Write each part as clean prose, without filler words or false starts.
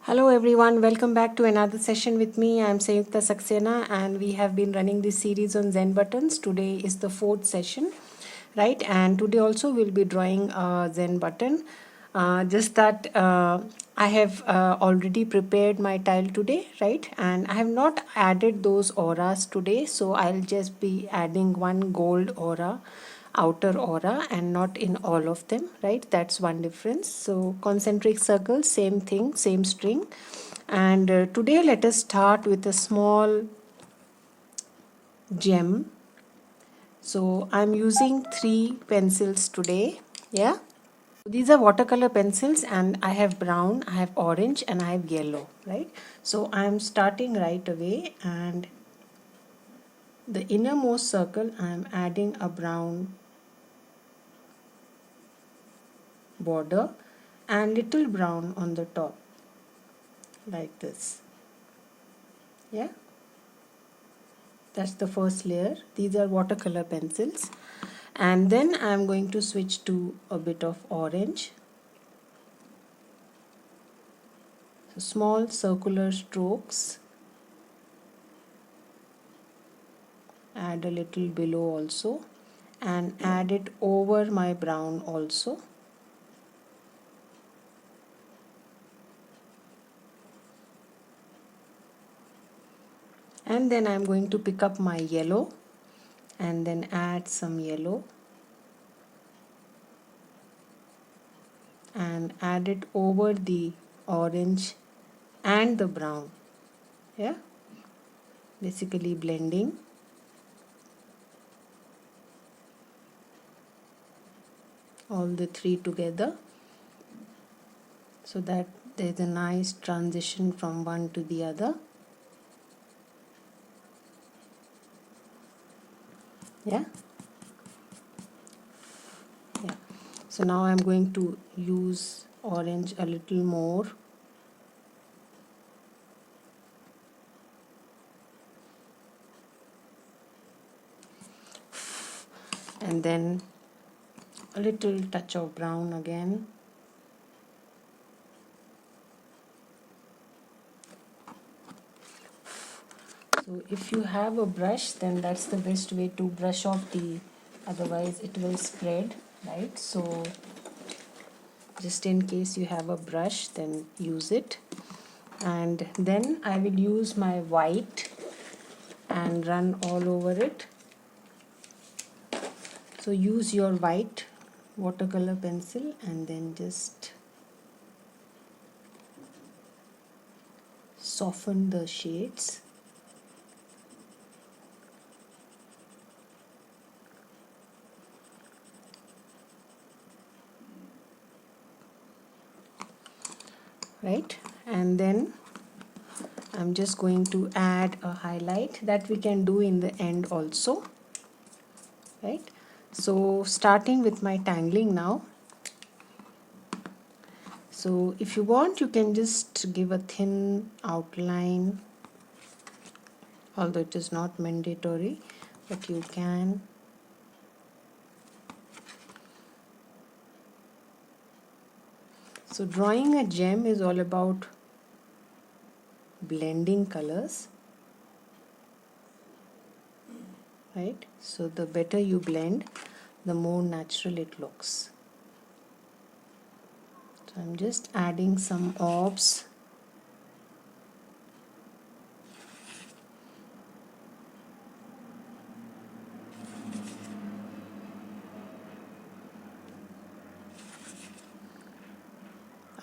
Hello everyone, welcome back to another session with me. I'm Sanyukta Saxena and we have been running this series on Zenbuttons. Today is the fourth session, right? And today also we'll be drawing a Zen button. Just that I have already prepared my tile today, right? And I have not added those auras today, so I'll just be adding one gold aura, outer aura, and not in all of them, right? That's one difference. So concentric circles, same thing, same string. And today let us start with a small gem. So I'm using 3 pencils today. Yeah, these are watercolor pencils and I have brown, I have orange, and I have yellow, right? So I'm starting right away, and the innermost circle I'm adding a brown border and little brown on the top, like this. Yeah, that's the first layer. These are watercolor pencils, and then I'm going to switch to a bit of orange. So small circular strokes, add a little below also, and add it over my brown also. And then I'm going to pick up my yellow and then add some yellow and add it over the orange and the brown. Yeah, basically blending. All the three together so that there's a nice transition from one to the other. Yeah, yeah. So now I'm going to use orange a little more. And then a little touch of brown again. So if you have a brush, then that's the best way to brush off otherwise it will spread, right? So just in case you have a brush, then use it. And then I will use my white and run all over it. So use your white watercolor pencil and then just soften the shades. Right, and then I'm just going to add a highlight that we can do in the end also, right? So starting with my tangling now. So if you want, you can just give a thin outline, although it is not mandatory, but you can. So drawing a gem is all about blending colors, right? So the better you blend, the more natural it looks. So I'm just adding some orbs.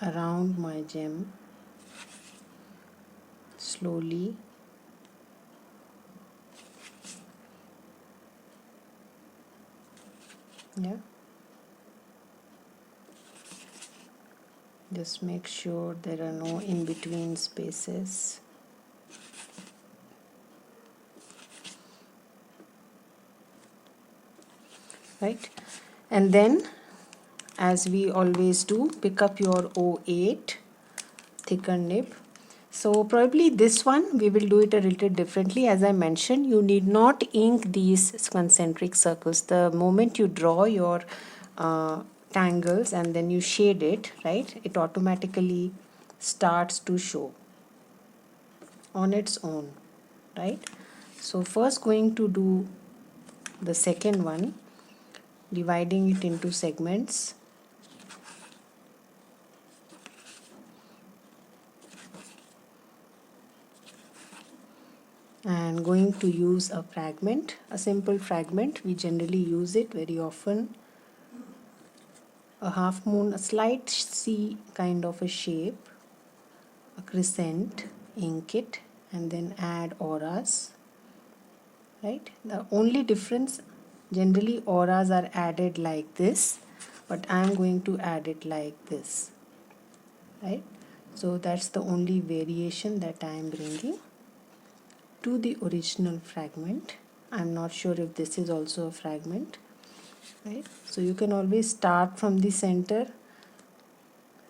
Around my gem slowly. Yeah, just make sure there are no in between spaces. Right, and then as we always do, pick up your 08 thicker nib. So probably this one we will do it a little differently. As I mentioned, you need not ink these concentric circles. The moment you draw your tangles and then you shade it, right, it automatically starts to show on its own, right? So first going to do the second one, dividing it into segments. And going to use a fragment, a simple fragment. We generally use it very often. A half moon, a slight C kind of a shape, a crescent, ink it, and then add auras, right? The only difference, generally auras are added like this, but I am going to add it like this, right? So that's the only variation that I am bringing to the original fragment. I'm not sure if this is also a fragment, right? So you can always start from the center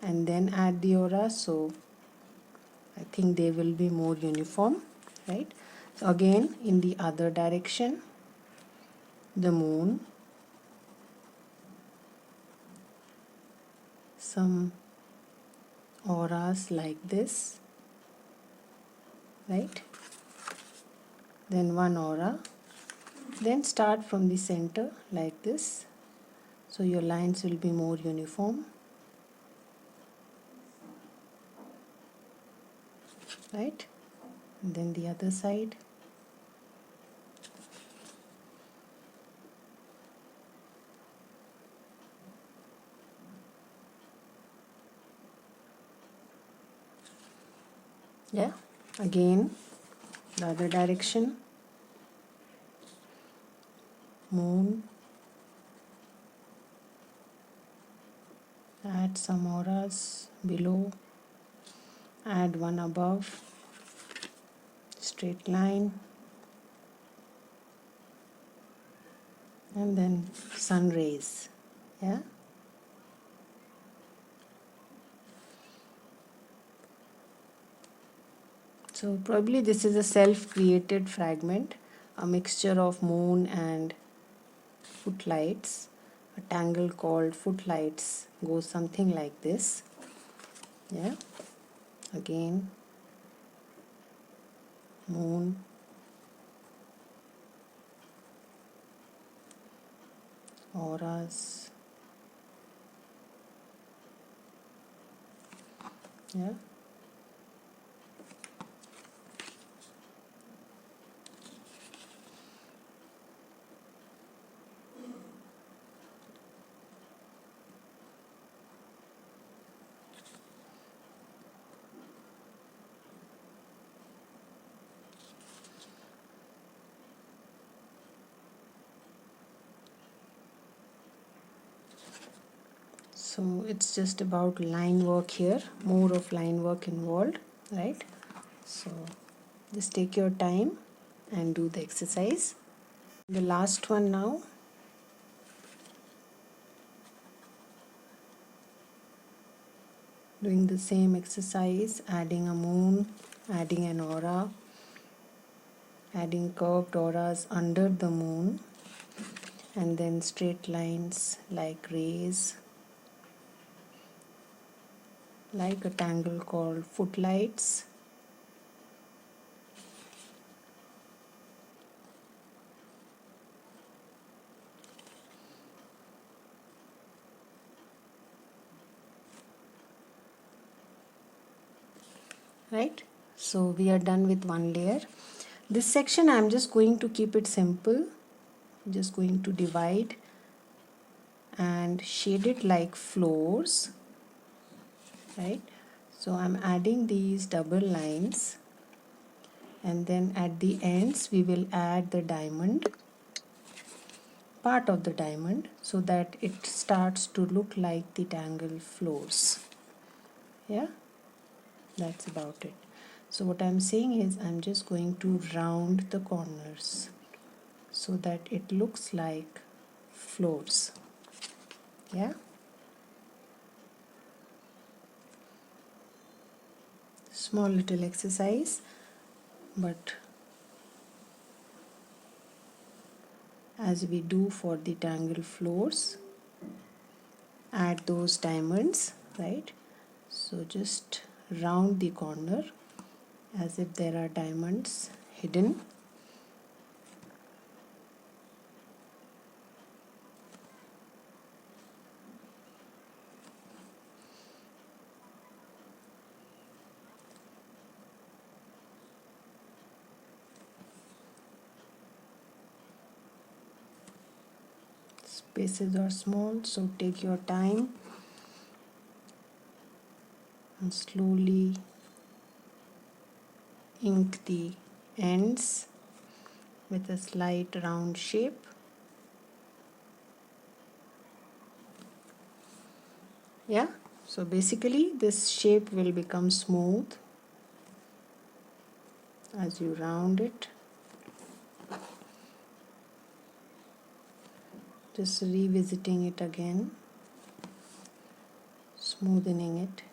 and then add the aura, so I think they will be more uniform, right? So again, in the other direction, the moon, some auras like this, right? Then one aura, then start from the center like this, so your lines will be more uniform, right? And then the other side. Yeah, again the other direction, moon, add some auras below, add one above, straight line, and then sun rays. Yeah, so probably this is a self-created fragment, a mixture of moon and footlights. A tangle called footlights goes something like this. Yeah, again moon, auras. Yeah, so it's just about line work here, more of line work involved, right? So just take your time and do the exercise. The last one now. Doing the same exercise, adding a moon, adding an aura, adding curved auras under the moon, and then straight lines like rays, like a tangle called footlights. Right, so we are done with one layer. This section I'm just going to keep it simple, just going to divide and shade it like floors, right? So I'm adding these double lines, and then at the ends we will add the diamond, part of the diamond, so that it starts to look like the tangle floors. Yeah, that's about it. So what I'm saying is I'm just going to round the corners so that it looks like floors. Yeah, small little exercise, but as we do for the tangle floors, add those diamonds, right? So just round the corner as if there are diamonds hidden. Spaces are small, so take your time and slowly ink the ends with a slight round shape. Yeah, so basically this shape will become smooth as you round it. Just revisiting it again, smoothening it.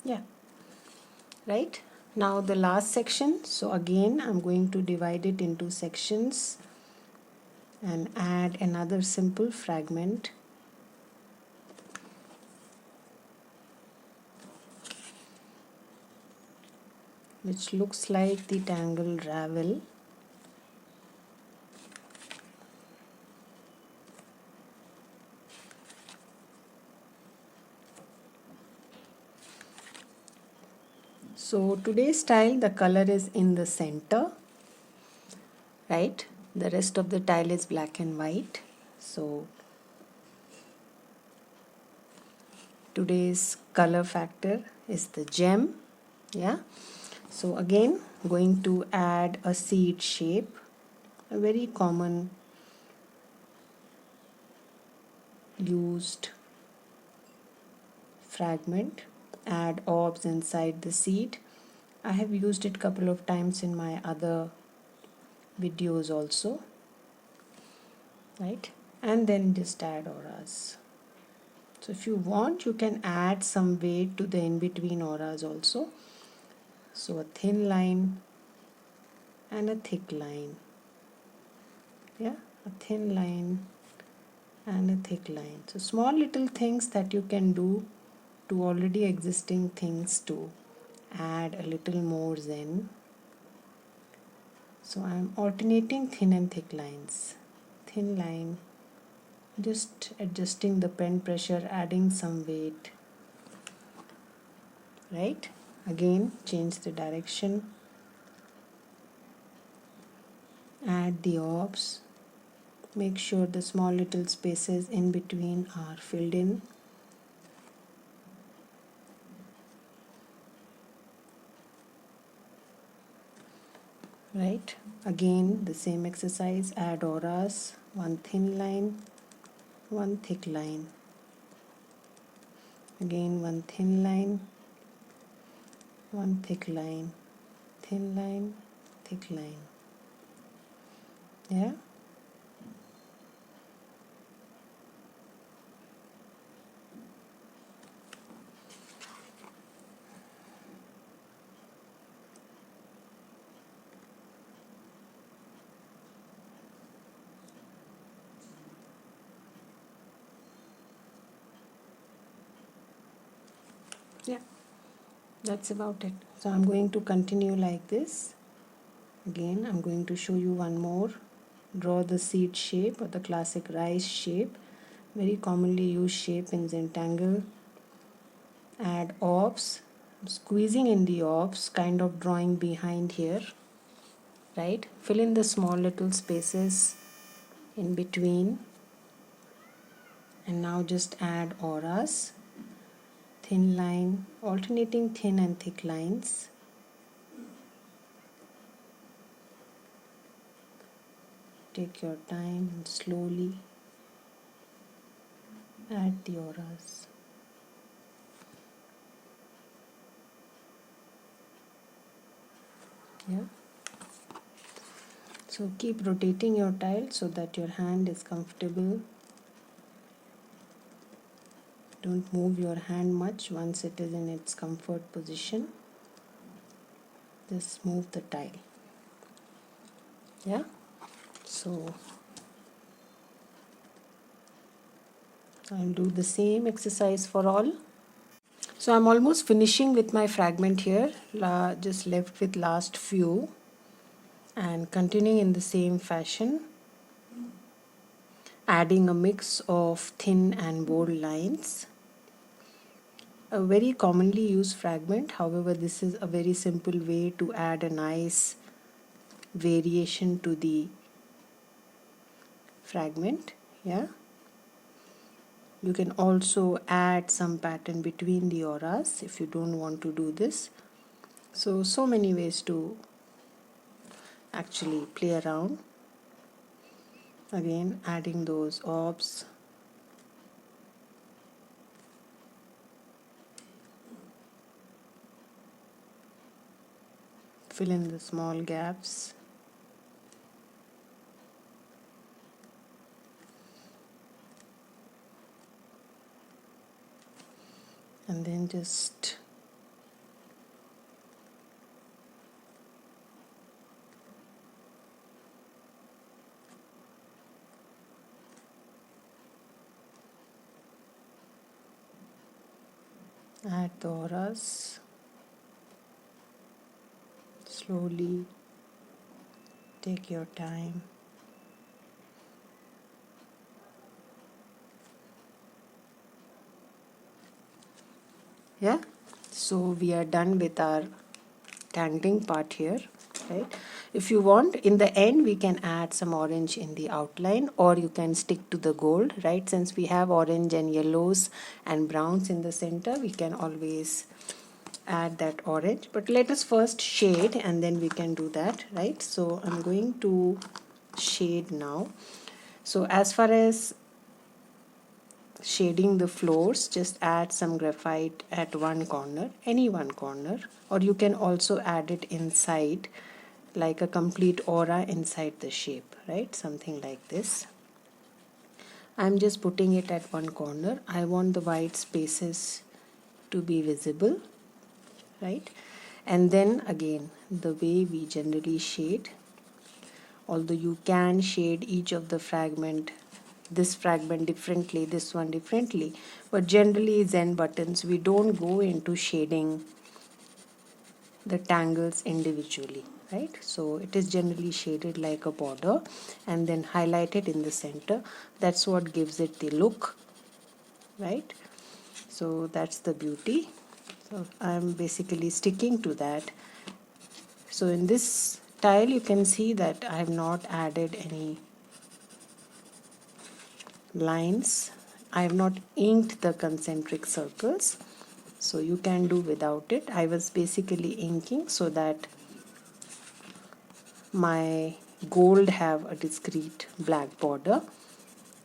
Yeah, right. Now the last section. So again, I'm going to divide it into sections and add another simple fragment. Which looks like the tangle ravel. So today's tile, the color is in the center, right? The rest of the tile is black and white. So today's color factor is the gem. Yeah. So again, going to add a seed shape, a very common used fragment. Add orbs inside the seed. I have used it couple of times in my other videos also, right? And then just add auras. So if you want, you can add some weight to the in-between auras also. So a thin line and a thick line. Yeah, a thin line and a thick line. So small little things that you can do to already existing things to add a little more zen. So I'm alternating thin and thick lines. Thin line, just adjusting the pen pressure, adding some weight, right? Again, change the direction, add the orbs, make sure the small little spaces in between are filled in. Right, again the same exercise, add auras, one thin line, one thick line, again one thin line, one thick line, thin line, thick line. Yeah, yeah, that's about it. So I'm going to continue like this. Again, I'm going to show you one more. Draw the seed shape or the classic rice shape, very commonly used shape in Zentangle. Add orbs, I'm squeezing in the orbs, kind of drawing behind here, right? Fill in the small little spaces in between, and now just add auras, thin line, alternating thin and thick lines. Take your time and slowly add the auras. Yeah. So keep rotating your tile so that your hand is comfortable. Don't move your hand much. Once it is in its comfort position, just move the tile. Yeah, so I'll do the same exercise for all. So I'm almost finishing with my fragment here, just left with last few, and continuing in the same fashion, adding a mix of thin and bold lines. A very commonly used fragment, however this is a very simple way to add a nice variation to the fragment. Yeah, you can also add some pattern between the auras if you don't want to do this. So many ways to actually play around. Again, adding those orbs, fill in the small gaps. And then just add the auras slowly. Take your time. Yeah, so we are done with our tangling part here, right? If you want, in the end we can add some orange in the outline, or you can stick to the gold, right? Since we have orange and yellows and browns in the center, we can always add that orange. But let us first shade and then we can do that, right? So I'm going to shade now. So as far as shading the floors, just add some graphite at one corner, any one corner, or you can also add it inside like a complete aura inside the shape, right? Something like this. I'm just putting it at one corner. I want the white spaces to be visible, right? And then again, the way we generally shade, although you can shade each of the fragment, this fragment differently, this one differently, but generally Zenbuttons, we don't go into shading the tangles individually, right? So it is generally shaded like a border and then highlighted in the center. That's what gives it the look, right? So that's the beauty. So I'm basically sticking to that. So in this tile you can see that I have not added any lines. I have not inked the concentric circles, so you can do without it. I was basically inking so that my gold have a discrete black border.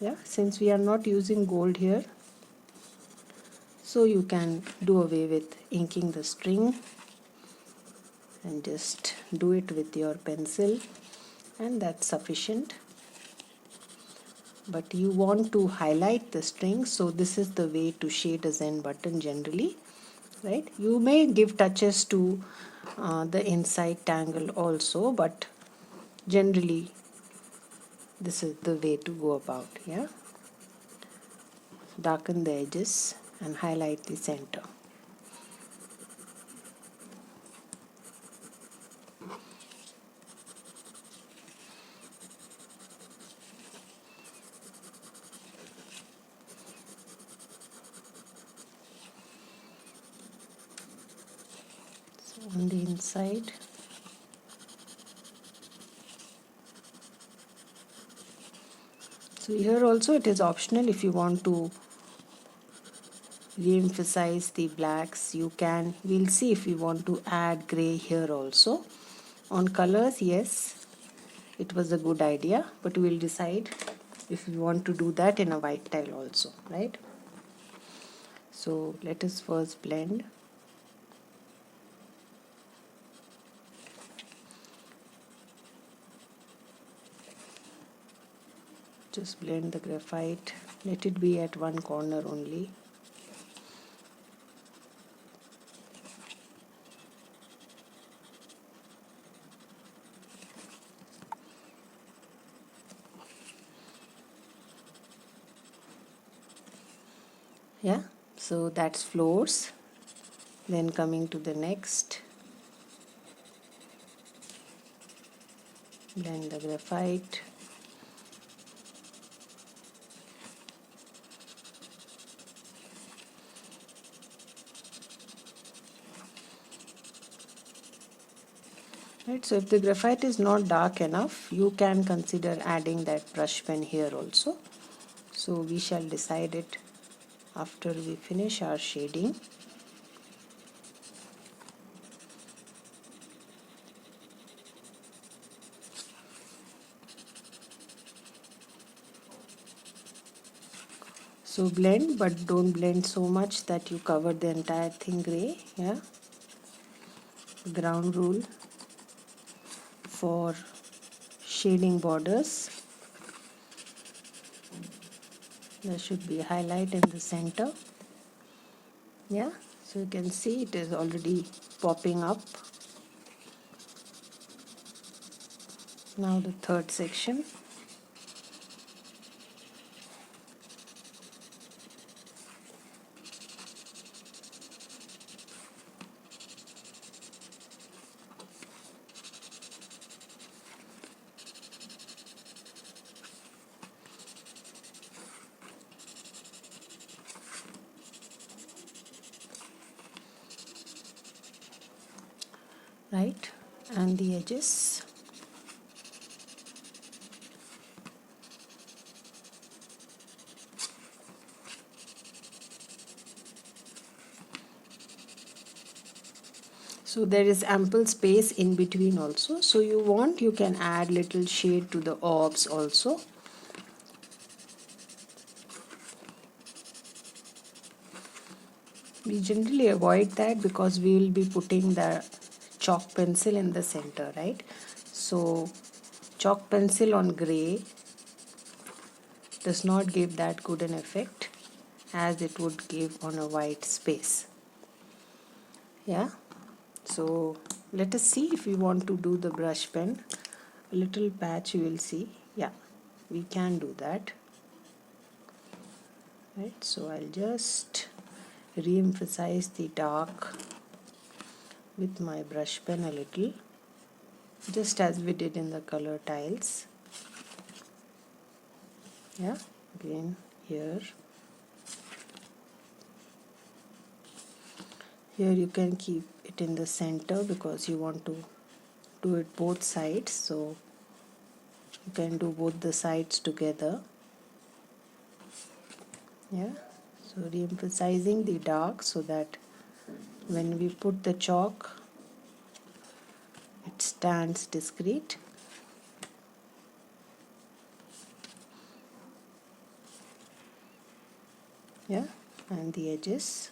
Yeah, since we are not using gold here, so you can do away with inking the string and just do it with your pencil, and that's sufficient. But you want to highlight the string, so this is the way to shade a Zenbutton generally, right? You may give touches to the inside tangle also, but generally this is the way to go about. Yeah, darken the edges and highlight the center. So on the inside, so here also it is optional. If you want to re-emphasize the blacks, you can. We'll see if we want to add gray here also. On colors, yes, it was a good idea, but we'll decide if we want to do that in a white tile also, right? So let us first blend. Just blend the graphite. Let it be at one corner only. Yeah, so that's floors. Then coming to the next, blend the graphite. Right, so if the graphite is not dark enough, you can consider adding that brush pen here also. So we shall decide it after we finish our shading. So blend, but don't blend so much that you cover the entire thing gray. Yeah, ground rule for shading borders. There should be a highlight in the center. Yeah, so you can see it is already popping up. Now the third section. Right, and the edges. So there is ample space in between also. So you can add little shade to the orbs also. We generally avoid that because we will be putting the chalk pencil in the center, right? So chalk pencil on gray does not give that good an effect as it would give on a white space. Yeah, so let us see if we want to do the brush pen. A little patch you will see. Yeah, we can do that. Right, so I'll just re-emphasize the dark with my brush pen a little, just as we did in the color tiles. Yeah, again here you can keep it in the center because you want to do it both sides, so you can do both the sides together. Yeah, so re-emphasizing the dark so that when we put the chalk it stands discreet. Yeah, and the edges.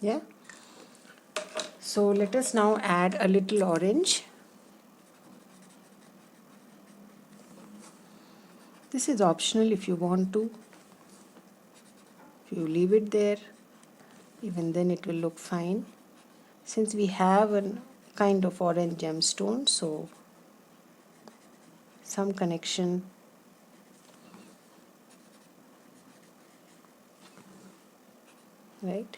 Yeah, so let us now add a little orange. This is optional if you want to. If you leave it there, even then it will look fine. Since we have a kind of orange gemstone, so some connection. Right?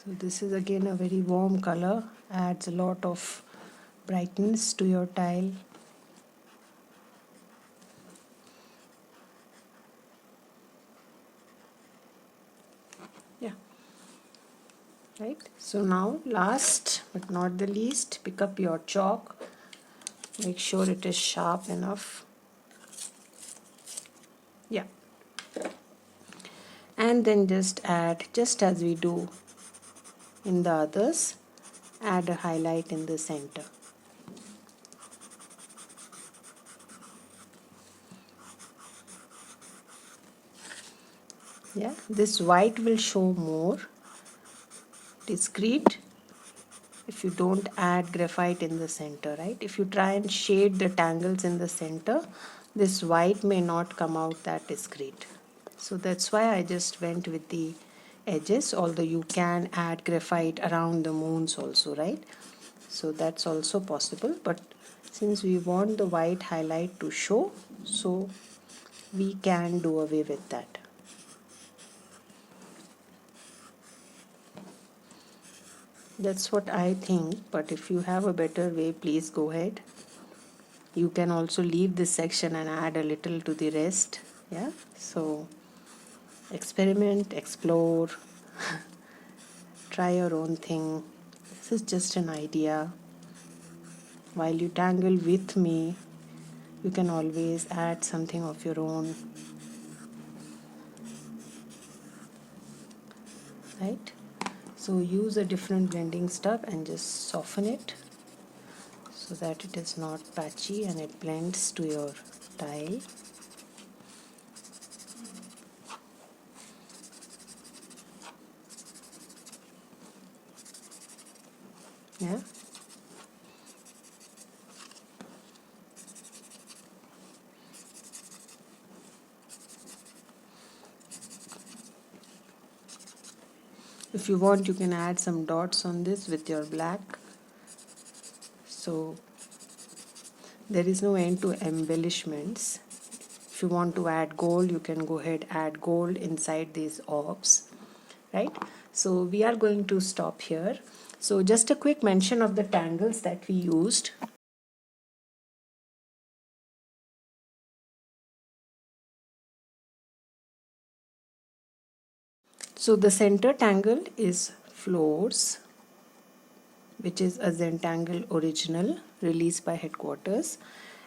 So this is again a very warm color, adds a lot of brightness to your tile. Yeah. Right. So now last but not the least, pick up your chalk. Make sure it is sharp enough. Yeah. And then just add, just as we do in the others, add a highlight in the center. Yeah, this white will show more discreet if you don't add graphite in the center, right? If you try and shade the tangles in the center, this white may not come out that discreet. So that's why I just went with the edges, although you can add graphite around the moons also, right? So that's also possible, but since we want the white highlight to show, so we can do away with that. That's what I think, but if you have a better way, please go ahead. You can also leave this section and add a little to the rest. Yeah, so experiment, explore, try your own thing. This is just an idea. While you tangle with me, you can always add something of your own, right? So use a different blending stuff and just soften it so that it is not patchy and it blends to your tile. Yeah. If you want, you can add some dots on this with your black. So there is no end to embellishments. If you want to add gold, you can go ahead, add gold inside these orbs, right? So we are going to stop here. So just a quick mention of the tangles that we used. So the center tangle is floors, which is a Zentangle original released by headquarters.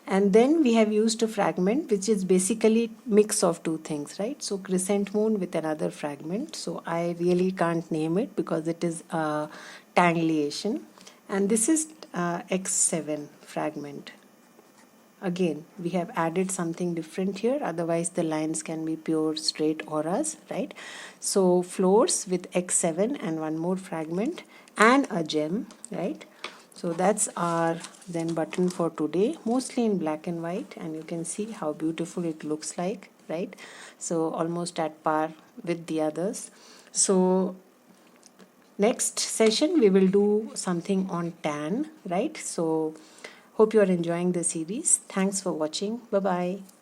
And then we have used a fragment which is basically mix of two things, right? So crescent moon with another fragment. So I really can't name it because it is a tangleation. And this is X7 fragment. Again, we have added something different here, otherwise the lines can be pure straight auras, right? So floors with X7 and one more fragment and a gem, right? So that's our Zen button for today, mostly in black and white, and you can see how beautiful it looks like, right? So almost at par with the others. So next session we will do something on tan, right? So hope you are enjoying the series. Thanks for watching. Bye bye.